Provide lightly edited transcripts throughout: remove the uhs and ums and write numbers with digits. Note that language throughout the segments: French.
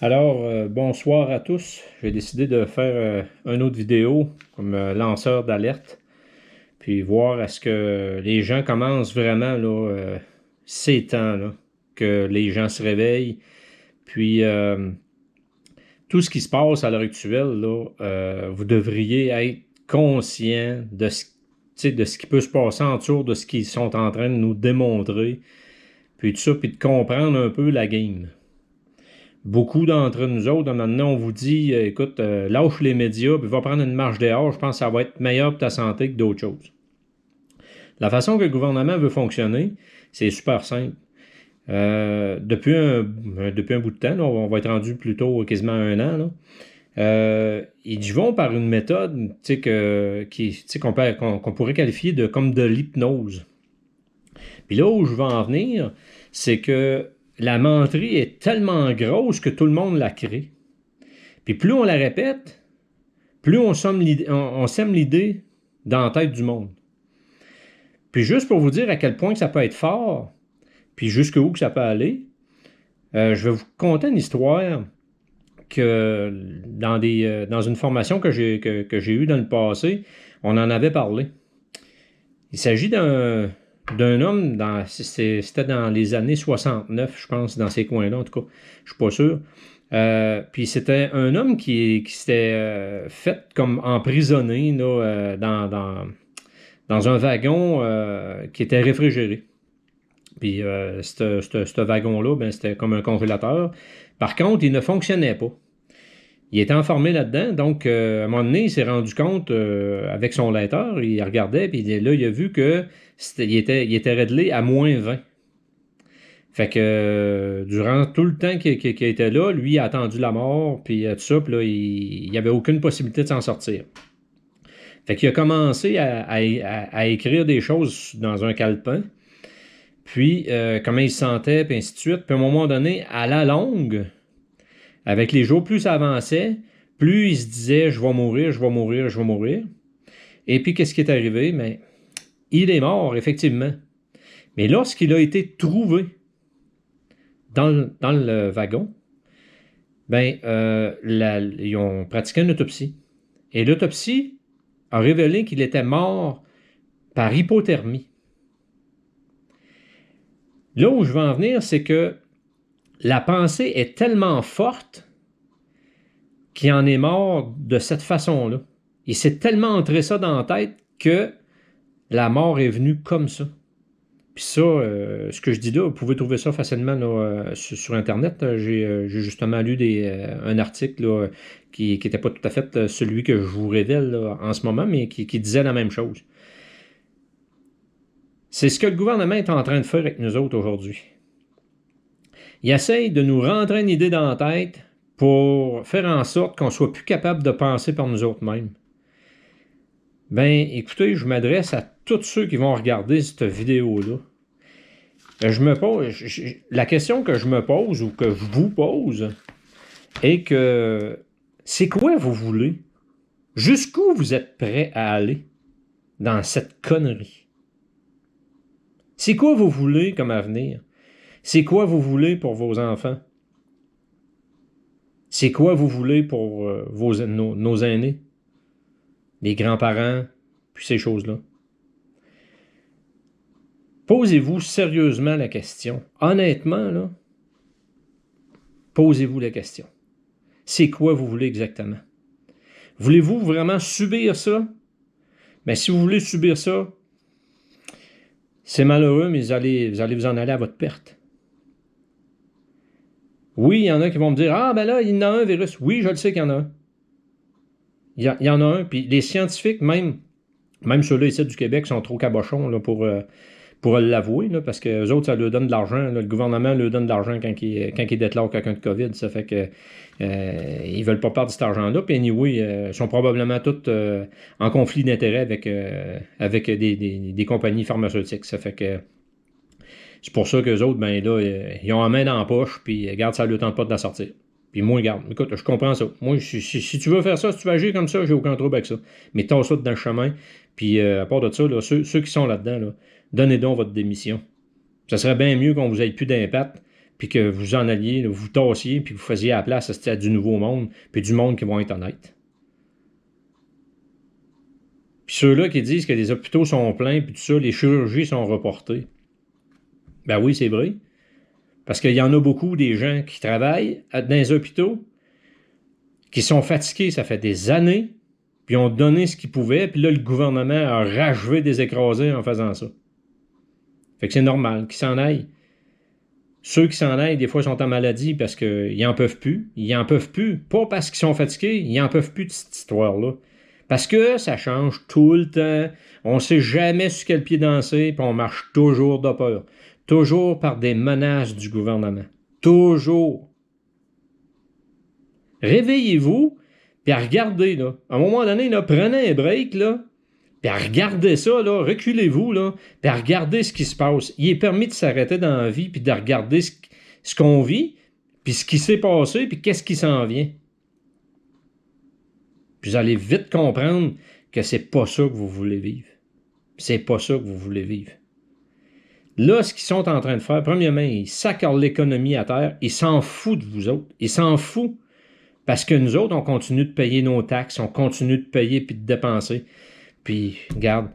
Alors, bonsoir à tous. J'ai décidé de faire une autre vidéo comme lanceur d'alerte, puis voir est-ce que les gens commencent vraiment, là, ces temps, là, que les gens se réveillent. Puis, tout ce qui se passe à l'heure actuelle, là, vous devriez être conscient de ce, tu sais, de ce qui peut se passer autour de ce qu'ils sont en train de nous démontrer, puis tout ça, puis de comprendre un peu la game. Beaucoup d'entre nous autres, maintenant, on vous dit, écoute, lâche les médias, puis va prendre une marche dehors, je pense que ça va être meilleur pour ta santé que d'autres choses. La façon que le gouvernement veut fonctionner, c'est super simple. Depuis un bout de temps, là, on va être rendu plutôt quasiment un an, là, ils vont par une méthode qu'on pourrait qualifier de comme de l'hypnose. Puis là où je veux en venir, c'est que la menterie est tellement grosse que tout le monde la crée. Puis plus on la répète, plus on sème l'idée dans la tête du monde. Puis juste pour vous dire à quel point que ça peut être fort, puis jusqu'où que ça peut aller, je vais vous conter une histoire que dans une formation que j'ai eue dans le passé, on en avait parlé. Il s'agit d'un homme, c'était dans les années 69, je pense, dans ces coins-là, en tout cas, je suis pas sûr. Puis c'était un homme qui s'était fait comme emprisonné là, dans un wagon qui était réfrigéré. Puis ce wagon-là, ben, c'était comme un congélateur. Par contre, il ne fonctionnait pas. Il était enfermé là-dedans, donc à un moment donné, il s'est rendu compte avec son lecteur, il regardait, puis là, il a vu que il était réglé à -20. Fait que durant tout le temps qu'il était là, lui, il a attendu la mort, puis tout ça, puis là, il n'y avait aucune possibilité de s'en sortir. Fait qu'il a commencé à écrire des choses dans un calepin, puis comment il se sentait, puis ainsi de suite. Puis à un moment donné, à la longue, avec les jours plus ça avançait, plus il se disait « je vais mourir, je vais mourir, je vais mourir ». Et puis qu'est-ce qui est arrivé? Mais il est mort, effectivement. Mais lorsqu'il a été trouvé dans le wagon, ben, ils ont pratiqué une autopsie. Et l'autopsie a révélé qu'il était mort par hypothermie. Là où je veux en venir, c'est que la pensée est tellement forte qu'il en est mort de cette façon-là. Il s'est tellement entré ça dans la tête que la mort est venue comme ça. Puis ça, ce que je dis là, vous pouvez trouver ça facilement là, sur Internet. J'ai justement lu un article là, qui n'était pas tout à fait celui que je vous révèle là, en ce moment, mais qui disait la même chose. C'est ce que le gouvernement est en train de faire avec nous autres aujourd'hui. Il essaye de nous rentrer une idée dans la tête pour faire en sorte qu'on soit plus capable de penser par nous autres mêmes. Ben, écoutez, je m'adresse à tous ceux qui vont regarder cette vidéo-là. La question que je me pose ou que je vous pose est que c'est quoi vous voulez? Jusqu'où vous êtes prêt à aller dans cette connerie? C'est quoi vous voulez comme avenir? C'est quoi vous voulez pour vos enfants? C'est quoi vous voulez pour nos aînés? Les grands-parents, puis ces choses-là. Posez-vous sérieusement la question. Honnêtement, là, posez-vous la question. C'est quoi vous voulez exactement? Voulez-vous vraiment subir ça? Mais si vous voulez subir ça, c'est malheureux, mais vous allez vous en aller à votre perte. Oui, il y en a qui vont me dire « Ah, ben là, il y en a un virus. » Oui, je le sais qu'il y en a un. Il y en a un. Puis les scientifiques, même ceux-là ici du Québec, sont trop cabochons là, pour l'avouer, là, parce que les autres, ça leur donne de l'argent. Là, le gouvernement leur donne de l'argent quand il déclare quelqu'un de COVID. Ça fait que ils veulent pas perdre cet argent-là. Puis anyway, ils sont probablement tous en conflit d'intérêts avec des compagnies pharmaceutiques. Ça fait que c'est pour ça qu'eux autres, ben là, ils ont la main dans la poche, puis regarde, ça ne leur tente pas de la sortir. Puis moi, regarde, écoute, je comprends ça. Moi, si tu veux faire ça, si tu veux agir comme ça, j'ai aucun trouble avec ça. Mais tasse ça dans le chemin. Puis à part de ça, là, ceux qui sont là-dedans, là, donnez donc votre démission. Ça serait bien mieux qu'on vous ait plus d'impact, puis que vous en alliez, là, vous tassiez, puis vous faisiez à la place à du nouveau monde, puis du monde qui vont être honnêtes. Puis ceux-là qui disent que les hôpitaux sont pleins, puis tout ça, les chirurgies sont reportées. Ben oui, c'est vrai. Parce qu'il y en a beaucoup des gens qui travaillent dans les hôpitaux, qui sont fatigués, ça fait des années, puis ont donné ce qu'ils pouvaient, puis là, le gouvernement a rachevé des écrasés en faisant ça. Fait que c'est normal qu'ils s'en aillent. Ceux qui s'en aillent, des fois, sont en maladie parce qu'ils n'en peuvent plus. Ils n'en peuvent plus. Pas parce qu'ils sont fatigués, ils n'en peuvent plus de cette histoire-là. Parce que ça change tout le temps. On ne sait jamais sur quel pied danser, puis on marche toujours de peur. Toujours par des menaces du gouvernement. Toujours. Réveillez-vous, puis regardez, là. À un moment donné, là, prenez un break, là, puis regardez ça, là, reculez-vous, là, puis regardez ce qui se passe. Il est permis de s'arrêter dans la vie, puis de regarder ce qu'on vit, puis ce qui s'est passé, puis qu'est-ce qui s'en vient. Puis vous allez vite comprendre que c'est pas ça que vous voulez vivre. C'est pas ça que vous voulez vivre. Là, ce qu'ils sont en train de faire, premièrement, ils sacrent l'économie à terre, ils s'en foutent de vous autres. Ils s'en foutent. Parce que nous autres, on continue de payer nos taxes, on continue de payer puis de dépenser. Puis, regarde,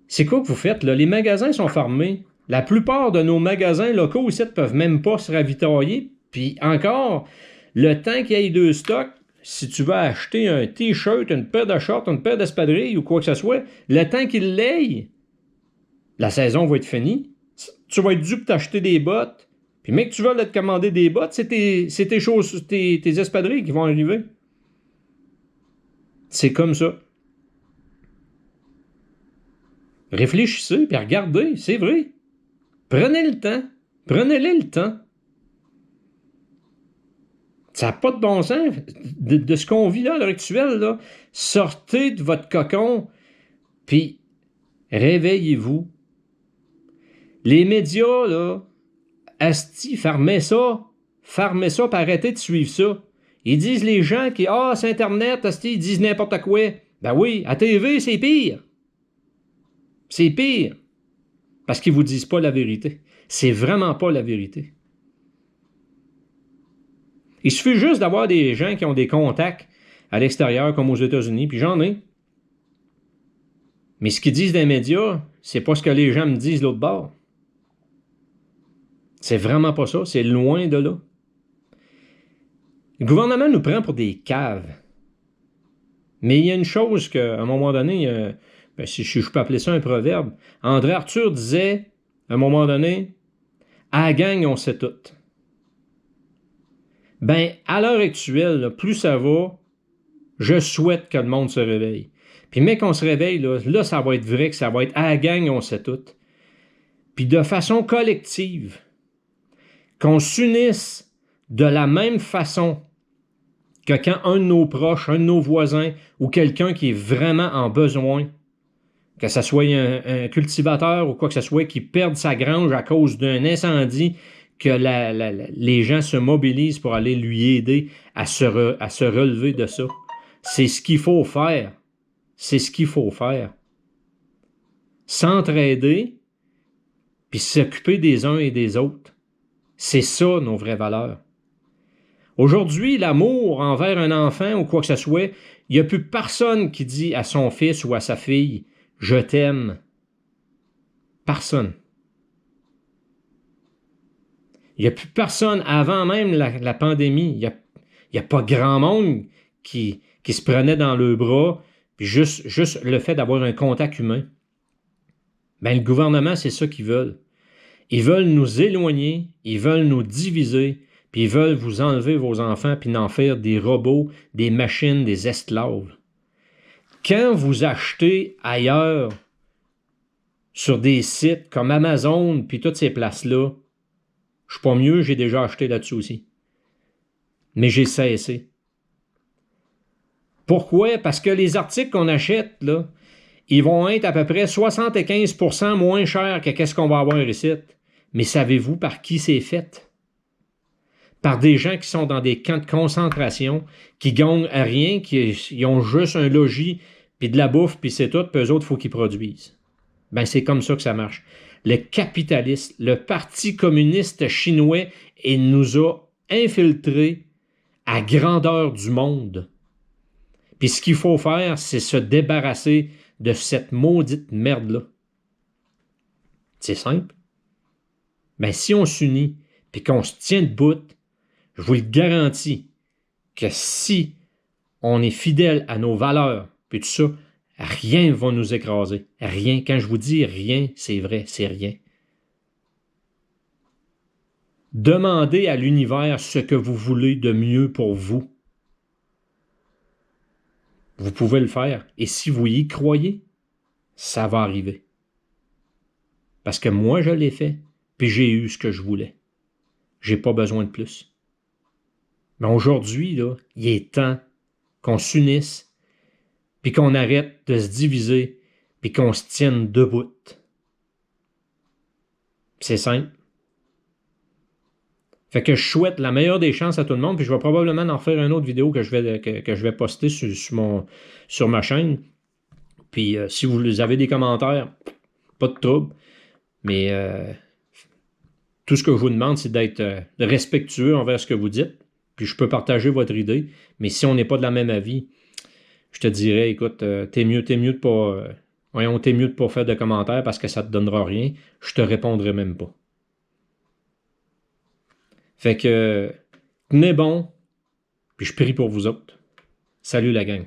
c'est quoi que vous faites, là? Les magasins sont fermés. La plupart de nos magasins locaux ici ne peuvent même pas se ravitailler. Puis encore, le temps qu'il y ait deux stocks, si tu vas acheter un T-shirt, une paire de shorts, une paire d'espadrilles ou quoi que ce soit, le temps qu'il l'aille, la saison va être finie. Tu vas être dû pour t'acheter des bottes. Puis même que tu veux te commander des bottes, c'est tes choses, tes espadrilles qui vont arriver. C'est comme ça. Réfléchissez, puis regardez, c'est vrai. Prenez le temps. Prenez-le le temps. Ça n'a pas de bon sens. De ce qu'on vit là, à l'heure actuelle, là, sortez de votre cocon, puis réveillez-vous. Les médias, là, asti, fermez ça, puis arrêtez de suivre ça. Ils disent les gens qui, c'est Internet, asti, ils disent n'importe quoi. Ben oui, à TV, c'est pire. C'est pire. Parce qu'ils vous disent pas la vérité. C'est vraiment pas la vérité. Il suffit juste d'avoir des gens qui ont des contacts à l'extérieur, comme aux États-Unis, puis j'en ai. Mais ce qu'ils disent dans les médias, c'est pas ce que les gens me disent l'autre bord. C'est vraiment pas ça, c'est loin de là. Le gouvernement nous prend pour des caves. Mais il y a une chose qu'à un moment donné, si je peux appeler ça un proverbe, André Arthur disait, à un moment donné, « À la gang, on sait tout. » Ben, à l'heure actuelle, là, plus ça va, je souhaite que le monde se réveille. Puis mais qu'on se réveille, là, ça va être vrai que ça va être « À la gang, on sait tout. » Puis de façon collective, qu'on s'unisse de la même façon que quand un de nos proches, un de nos voisins ou quelqu'un qui est vraiment en besoin, que ce soit un cultivateur ou quoi que ce soit, qui perde sa grange à cause d'un incendie, que les gens se mobilisent pour aller lui aider à se relever de ça. C'est ce qu'il faut faire. C'est ce qu'il faut faire. S'entraider, puis s'occuper des uns et des autres. C'est ça, nos vraies valeurs. Aujourd'hui, l'amour envers un enfant ou quoi que ce soit, il n'y a plus personne qui dit à son fils ou à sa fille « Je t'aime ». Personne. Il n'y a plus personne, avant même la pandémie, il n'y a pas grand monde qui se prenait dans le bras, puis juste le fait d'avoir un contact humain. Ben, le gouvernement, c'est ça qu'ils veulent. Ils veulent nous éloigner, ils veulent nous diviser, puis ils veulent vous enlever vos enfants puis en faire des robots, des machines, des esclaves. Quand vous achetez ailleurs, sur des sites comme Amazon puis toutes ces places-là, je suis pas mieux, j'ai déjà acheté là-dessus aussi. Mais j'ai cessé. Pourquoi? Parce que les articles qu'on achète, là, ils vont être à peu près 75% moins chers que qu'est-ce qu'on va avoir ici. Mais savez-vous par qui c'est fait? Par des gens qui sont dans des camps de concentration, qui gagnent à rien, qui ont juste un logis, puis de la bouffe, puis c'est tout, puis eux autres, il faut qu'ils produisent. Ben, c'est comme ça que ça marche. le capitaliste, le Parti communiste chinois, il nous a infiltrés à grandeur du monde. Puis ce qu'il faut faire, c'est se débarrasser de cette maudite merde-là. C'est simple. Mais si on s'unit, puis qu'on se tient debout, je vous le garantis que si on est fidèle à nos valeurs, puis tout ça, rien ne va nous écraser. Rien. Quand je vous dis rien, c'est vrai, c'est rien. Demandez à l'univers ce que vous voulez de mieux pour vous. Vous pouvez le faire. Et si vous y croyez, ça va arriver. Parce que moi, je l'ai fait, puis j'ai eu ce que je voulais. J'ai pas besoin de plus. Mais aujourd'hui, là, il est temps qu'on s'unisse, puis qu'on arrête de se diviser, puis qu'on se tienne debout. C'est simple. Fait que je souhaite la meilleure des chances à tout le monde, puis je vais probablement en faire une autre vidéo que je vais poster sur ma chaîne. Puis si vous avez des commentaires, pas de trouble. Mais tout ce que je vous demande, c'est d'être respectueux envers ce que vous dites. Puis je peux partager votre idée. Mais si on n'est pas de la même avis, je te dirais, écoute, t'es mieux de pas. T'es mieux de pas faire de commentaires parce que ça te donnera rien. Je te répondrai même pas. Fait que tenez bon, puis je prie pour vous autres. Salut la gang.